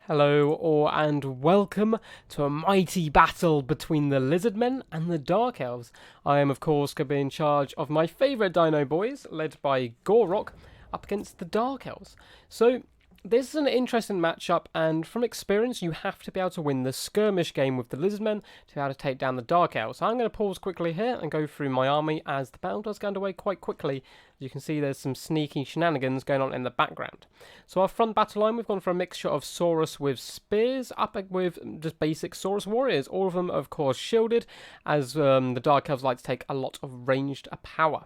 Hello all and welcome to a mighty battle between the Lizardmen and the Dark Elves. I am of course going to be in charge of my favourite dino boys, led by Gorok, up against the Dark Elves. So this is an interesting matchup, and from experience you have to be able to win the skirmish game with the Lizardmen to be able to take down the Dark Elves. So I'm going to pause quickly here and go through my army as the battle does get underway quite quickly. As you can see, there's some sneaky shenanigans going on in the background. So our front battle line, we've gone for a mixture of Saurus with spears, up with just basic Saurus warriors. All of them, of course, shielded, as the Dark Elves like to take a lot of ranged power.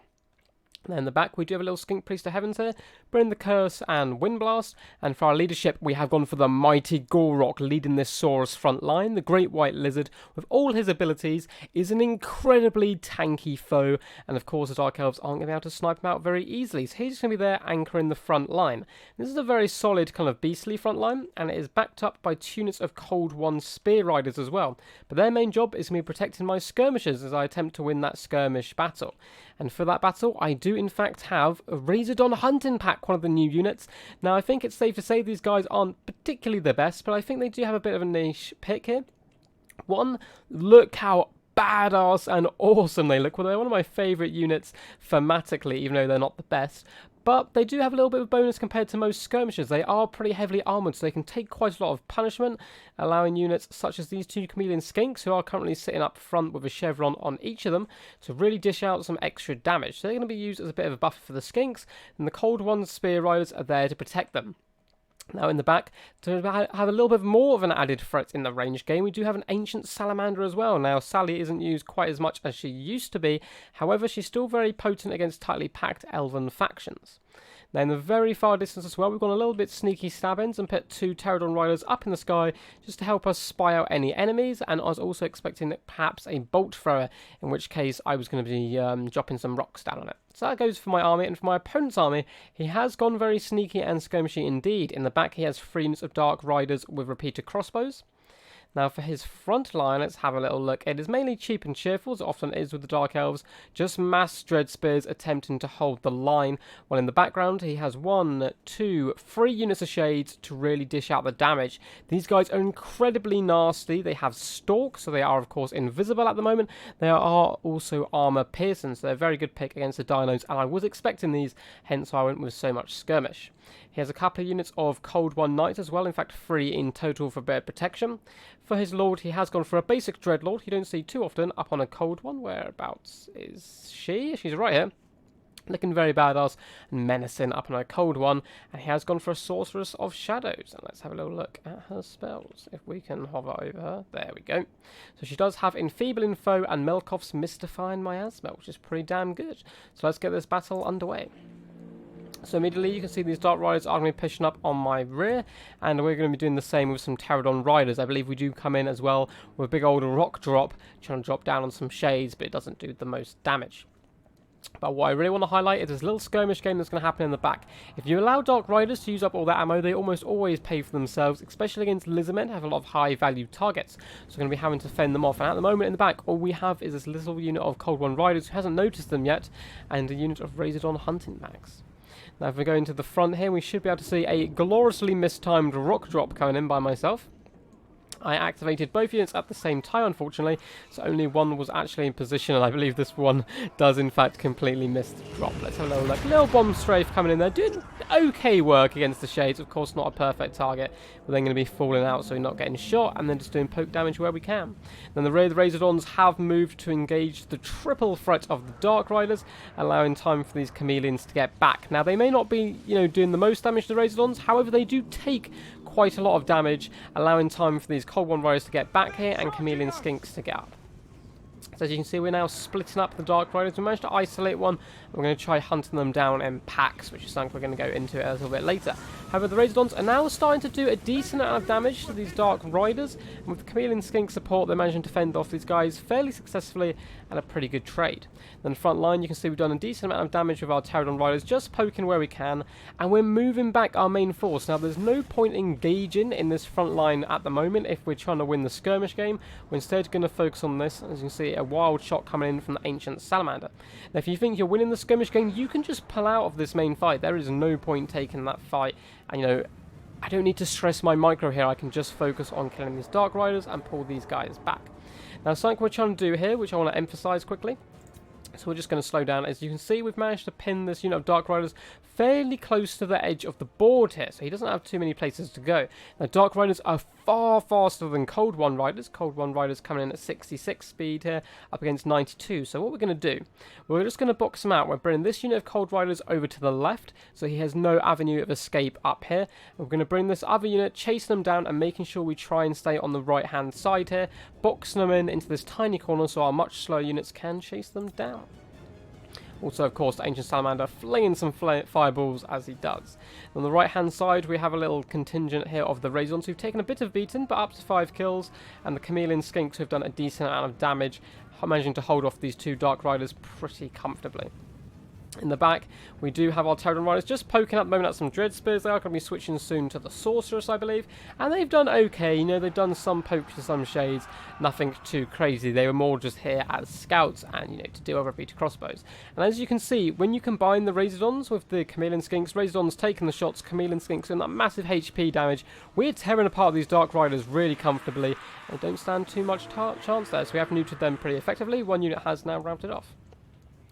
Then in the back, we do have a little Skink Priest of Heavens here, bring the Curse and Windblast, and for our leadership, we have gone for the mighty Gorok leading this Saurus front line. The Great White Lizard, with all his abilities, is an incredibly tanky foe, and of course the Dark Elves aren't going to be able to snipe him out very easily, so he's going to be there anchoring the front line. This is a very solid kind of beastly front line, and it is backed up by 2 units of Cold One Spear Riders as well, but their main job is going to be protecting my skirmishers as I attempt to win that skirmish battle. And for that battle, I do in fact have a Razordon Hunting Pack, one of the new units. Now, I think it's safe to say these guys aren't particularly the best, but I think they do have a bit of a niche pick here. One, look how badass and awesome they look. Well, they're one of my favourite units thematically, even though they're not the best. But they do have a little bit of bonus compared to most skirmishers. They are pretty heavily armoured, so they can take quite a lot of punishment, allowing units such as these 2 chameleon skinks, who are currently sitting up front with a chevron on each of them, to really dish out some extra damage. So they're going to be used as a bit of a buffer for the skinks, and the Cold One Spear Riders are there to protect them. Now in the back, to have a little bit more of an added threat in the range game, we do have an Ancient Salamander as well. Now Sally isn't used quite as much as she used to be, however she's still very potent against tightly packed elven factions. Now in the very far distance as well, we've gone a little bit sneaky stab ends and put 2 Pterodon Riders up in the sky just to help us spy out any enemies, and I was also expecting perhaps a Bolt Thrower, in which case I was going to be dropping some rocks down on it. So that goes for my army, and for my opponent's army, he has gone very sneaky and skirmishy indeed. In the back he has 3 units of Dark Riders with repeater crossbows. Now for his front line, let's have a little look. It is mainly cheap and cheerful, as it often is with the Dark Elves, just mass Dread Spears attempting to hold the line, while in the background he has 1, 2, 3 units of Shades to really dish out the damage. These guys are incredibly nasty. They have Stalk, so they are of course invisible at the moment. They are also armor piercing, so they're a very good pick against the dinos, and I was expecting these, hence why I went with so much skirmish. He has a couple of units of Cold One Knights as well, in fact 3 in total for better protection. For his Lord, he has gone for a basic Dreadlord. You don't see too often up on a Cold One. Whereabouts is she? She's right here. Looking very badass and menacing up on a Cold One. And he has gone for a Sorceress of Shadows. And let's have a little look at her spells, if we can hover over her. There we go. So she does have Enfeebling Foe and Melkoff's Mystifying Miasma, which is pretty damn good. So let's get this battle underway. So immediately you can see these Dark Riders are going to be pushing up on my rear, and we're going to be doing the same with some Pterodon Riders. I believe we do come in as well with a big old rock drop, trying to drop down on some shades, but it doesn't do the most damage. But what I really want to highlight is this little skirmish game that's going to happen in the back. If you allow Dark Riders to use up all that ammo, they almost always pay for themselves, especially against Lizardmen, who have a lot of high value targets. So we're going to be having to fend them off. And at the moment in the back, all we have is this little unit of Cold One Riders who hasn't noticed them yet, and a unit of Razordon Hunting Packs. Now if we go into the front here, we should be able to see a gloriously mistimed rock drop coming in by myself. I activated both units at the same time, unfortunately, so only one was actually in position, and I believe this one does in fact completely miss the drop. Let's have a little look. Little bomb strafe coming in there, doing okay work against the shades. Of course not a perfect target. We're then going to be falling out so we're not getting shot, and then just doing poke damage where we can. Then the Razordons have moved to engage the triple threat of the Dark Riders, allowing time for these chameleons to get back. Now they may not be, doing the most damage to the Razordons, however they do take quite a lot of damage, allowing time for these Cold One Riders to get back here and chameleon skinks to get up. So as you can see, we're now splitting up the Dark Riders. We managed to isolate one. We're going to try hunting them down in packs, which is something we're going to go into a little bit later. However, the Razordons are now starting to do a decent amount of damage to these Dark Riders, and with the chameleon skink support, they're managing to fend off these guys fairly successfully at a pretty good trade. Then front line, you can see we've done a decent amount of damage with our Pterodon Riders, just poking where we can, and we're moving back our main force. Now, there's no point engaging in this front line at the moment if we're trying to win the skirmish game. We're instead going to focus on this. As you can see, a wild shot coming in from the Ancient Salamander. Now, if you think you're winning the skirmish game, you can just pull out of this main fight. There is no point taking that fight and, I don't need to stress my micro here. I can just focus on killing these Dark Riders and pull these guys back. Now, something we're trying to do here, which I want to emphasize quickly. So we're just going to slow down. As you can see, we've managed to pin this unit of Dark Riders fairly close to the edge of the board here. So he doesn't have too many places to go. Now, Dark Riders are far faster than Cold One Riders. Cold One Riders coming in at 66 speed here, up against 92. So what we're going to do, we're just going to box him out. We're bringing this unit of Cold Riders over to the left, so he has no avenue of escape up here. And we're going to bring this other unit, chasing them down and making sure we try and stay on the right-hand side here, boxing them into this tiny corner so our much slower units can chase them down. Also, of course, the Ancient Salamander flinging some fireballs as he does. On the right-hand side, we have a little contingent here of the Razordons who've taken a bit of beating, but up to 5 kills, and the Chameleon Skinks who've done a decent amount of damage, managing to hold off these 2 Dark Riders pretty comfortably. In the back, we do have our Pterodon Riders just poking at the moment at some Dread Spears. They are going to be switching soon to the Sorceress, I believe. And they've done okay. You know, they've done some pokes to some shades. Nothing too crazy. They were more just here as scouts and, you know, to deal with repeated crossbows. And as you can see, when you combine the Razordons with the Chameleon Skinks, Razordons taking the shots, Chameleon Skinks doing that massive HP damage. We're tearing apart these Dark Riders really comfortably. And don't stand too much chance there. So we have neutered them pretty effectively. One unit has now routed off.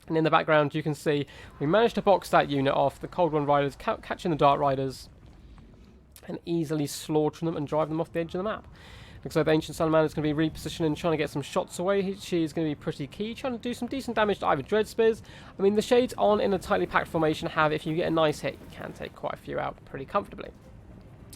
And in the background, you can see we managed to box that unit off. The Cold One Riders catching the Dark Riders and easily slaughtering them and driving them off the edge of the map. Looks like the Ancient Salamander is going to be repositioning, trying to get some shots away. She is going to be pretty key, trying to do some decent damage to either Dread Spears. I mean, the shades on in a tightly packed formation have, if you get a nice hit, you can take quite a few out pretty comfortably.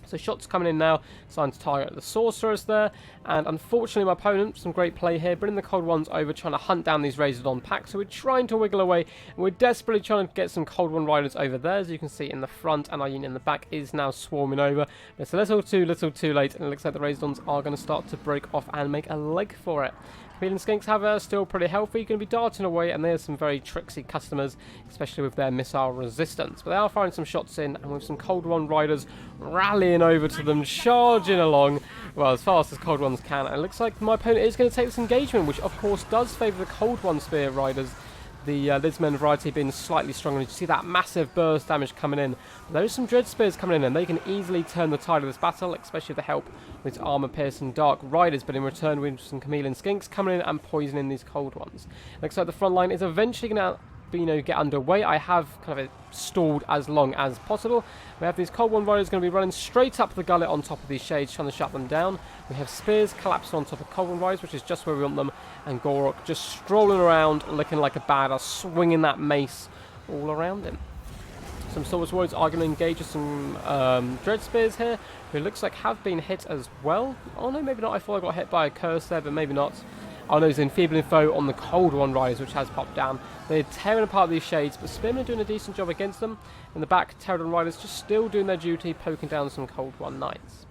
So shots coming in now, starting to target the Sorceress there, and unfortunately my opponent, some great play here, bringing the Cold Ones over, trying to hunt down these Razordon packs, so we're trying to wiggle away, and we're desperately trying to get some Cold One Riders over there, as you can see in the front, and our unit in the back is now swarming over. It's a little too late, and it looks like the Razordons are going to start to break off and make a leg for it. Chameleon Skinks, however, still pretty healthy, going to be darting away, and there's some very tricksy customers, especially with their missile resistance. But they are firing some shots in, and with some Cold One Riders rallying over to them, charging along, well, as fast as Cold Ones can. And it looks like my opponent is going to take this engagement, which of course does favour the Cold One Spear Riders. The Lizardmen variety being slightly stronger. You see that massive burst damage coming in. There's some Dread Spears coming in, and they can easily turn the tide of this battle, especially with the help with armor-piercing Dark Riders. But in return, we have some Chameleon Skinks coming in and poisoning these Cold Ones. Looks like the front line is eventually going to get underway. I have kind of stalled as long as possible. We have these Cold One Riders going to be running straight up the gullet on top of these shades, trying to shut them down. We have Spears collapsing on top of Cold One Riders, which is just where we want them, and Gorok just strolling around looking like a badass, swinging that mace all around him. Some Sorceress Warriors are going to engage with some Dread Spears here, who looks like have been hit as well. Oh no, maybe not. I thought I got hit by a curse there, but maybe not. Oh no, there's Enfeebling Foe on the Cold One Riders, which has popped down. They're tearing apart these shades, but Spearmen are doing a decent job against them. In the back, Pterodon Riders just still doing their duty, poking down some Cold One Knights.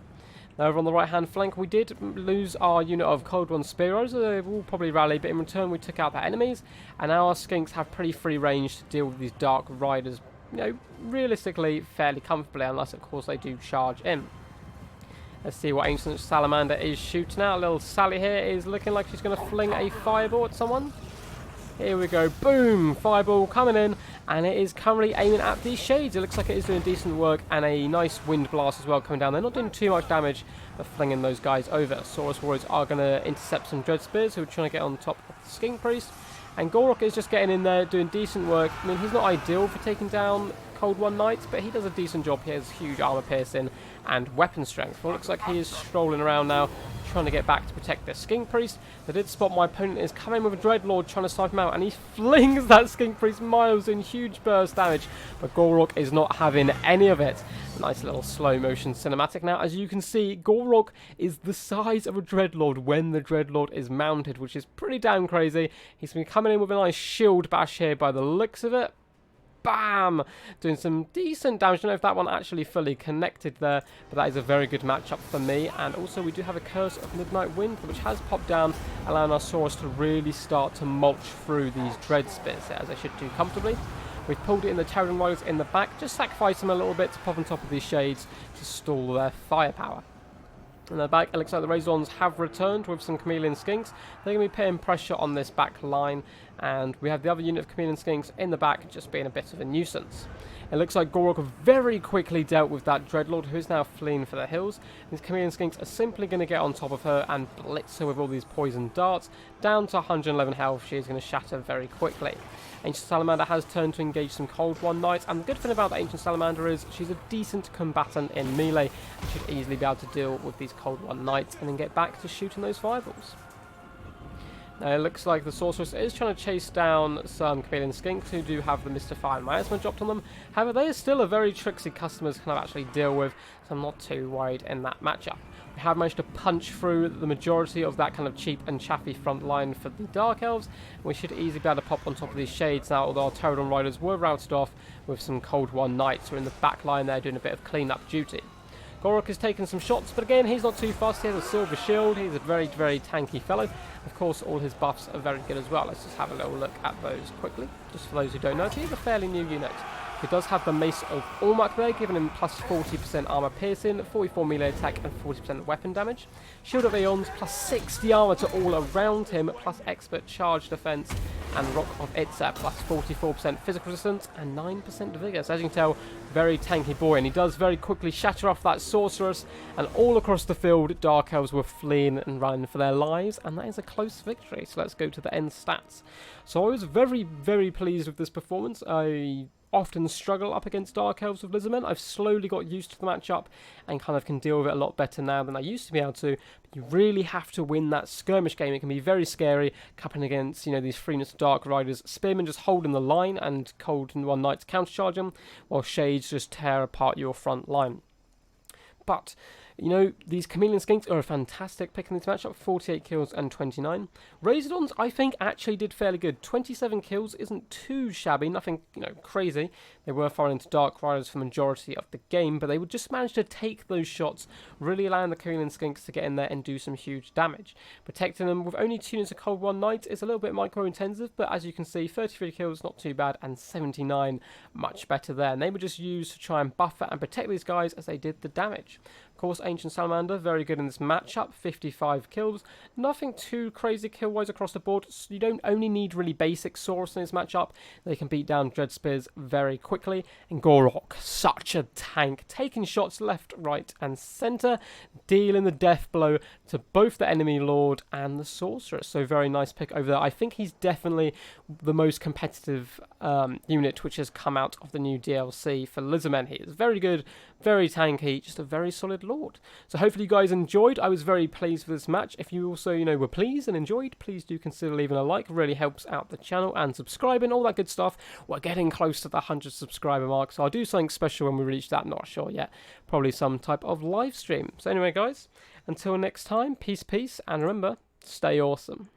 Now over on the right-hand flank, we did lose our unit of Cold One Spear Riders. They will probably rally, but in return we took out their enemies, and now our Skinks have pretty free range to deal with these Dark Riders, you know, realistically fairly comfortably, unless of course they do charge in. Let's see what Ancient Salamander is shooting at. Little Sally here is looking like she's going to fling a fireball at someone. Here we go. Boom! Fireball coming in. And it is currently aiming at these shades. It looks like it is doing decent work. And a nice wind blast as well coming down. They're not doing too much damage, but flinging those guys over. Sorceress Warriors are going to intercept some Dread Spears who are trying to get on top of the Skink Priest. And Gorok is just getting in there, doing decent work. I mean, he's not ideal for taking down Cold One Knights, but he does a decent job. He has huge armor piercing and weapon strength. Well, it looks like he is strolling around now, trying to get back to protect their Skink Priest. They did spot my opponent is coming with a Dreadlord trying to snipe him out, and he flings that Skink Priest miles in huge burst damage, but Gorok is not having any of it. Nice little slow motion cinematic now. As you can see, Gorok is the size of a Dreadlord when the Dreadlord is mounted, which is pretty damn crazy. He's been coming in with a nice shield bash here by the looks of it. Bam! Doing some decent damage. I don't know if that one actually fully connected there, but that is a very good matchup for me. And also we do have a Curse of Midnight Wind, which has popped down, allowing our Saurus to really start to mulch through these Dread Spears there, as they should do comfortably. We've pulled it in the Pterodon Riders in the back, just sacrifice them a little bit to pop on top of these shades to stall their firepower. In the back, it looks like the Razordons have returned with some Chameleon Skinks. They're going to be putting pressure on this back line, and we have the other unit of Chameleon Skinks in the back just being a bit of a nuisance. It looks like Gorok very quickly dealt with that Dreadlord, who is now fleeing for the hills. These Chameleon Skinks are simply going to get on top of her and blitz her with all these poison darts. Down to 111 health, she is going to shatter very quickly. Ancient Salamander has turned to engage some Cold One Knights, and the good thing about the Ancient Salamander is she's a decent combatant in melee and should easily be able to deal with these Cold One Knights and then get back to shooting those fireballs. Now it looks like the Sorceress is trying to chase down some Chameleon Skinks who do have the Mystify and Miasma dropped on them. However, they are still a very tricksy customer to kind of actually deal with, so I'm not too worried in that matchup. We have managed to punch through the majority of that kind of cheap and chaffy front line for the Dark Elves, and we should easily be able to pop on top of these shades now, although our Pterodon Riders were routed off with some Cold One Knights who are in the back line there doing a bit of clean-up duty. Gorok has taken some shots, but again, he's not too fast. He has a silver shield. He's a very, very tanky fellow. Of course, all his buffs are very good as well. Let's just have a little look at those quickly, just for those who don't know. He's a fairly new unit. He does have the Mace of Ormuk there, giving him plus 40% armor piercing, 44 melee attack, and 40% weapon damage. Shield of Aeons, plus 60 armor to all around him, plus expert charge defense, and Rock of Itza, plus 44% physical resistance and 9% vigor. So as you can tell, very tanky boy, and he does very quickly shatter off that Sorceress, and all across the field, Dark Elves were fleeing and running for their lives, and that is a close victory. So let's go to the end stats. So I was very, very pleased with this performance. I often struggle up against Dark Elves with Lizardmen. I've slowly got used to the matchup and kind of can deal with it a lot better now than I used to be able to. But you really have to win that skirmish game. It can be very scary coming against, you know, these freeness Dark Riders. Spearmen just holding the line and Cold One Knights countercharge them, while Shades just tear apart your front line. But you know, these Chameleon Skinks are a fantastic pick in this matchup, 48 kills and 29. Razordons, I think, actually did fairly good. 27 kills isn't too shabby, nothing, you know, crazy. They were firing into Dark Riders for the majority of the game, but they would just manage to take those shots, really allowing the Chameleon Skinks to get in there and do some huge damage. Protecting them with only 2 units of Cold One Knight is a little bit micro-intensive, but as you can see, 33 kills, not too bad, and 79, much better there. And they were just used to try and buffer and protect these guys as they did the damage. Of course, Ancient Salamander, very good in this matchup, 55 kills. Nothing too crazy kill-wise across the board. So you don't only need really basic Saurus in this matchup. They can beat down Dread Spears very quickly. And Gorok, such a tank, taking shots left, right, and centre, dealing the death blow to both the enemy Lord and the Sorceress. So very nice pick over there. I think he's definitely the most competitive unit which has come out of the new DLC for Lizardmen. He is very good, very tanky, just a very solid Lord. So hopefully you guys enjoyed. I was very pleased with this match. If you also, you know, were pleased and enjoyed, please do consider leaving a like. It really helps out the channel, and subscribing, all that good stuff. We're getting close to the 100 subscriber mark, so I'll do something special when we reach that. Not sure yet. Probably some type of live stream. So anyway, guys, until next time, peace, and remember, stay awesome.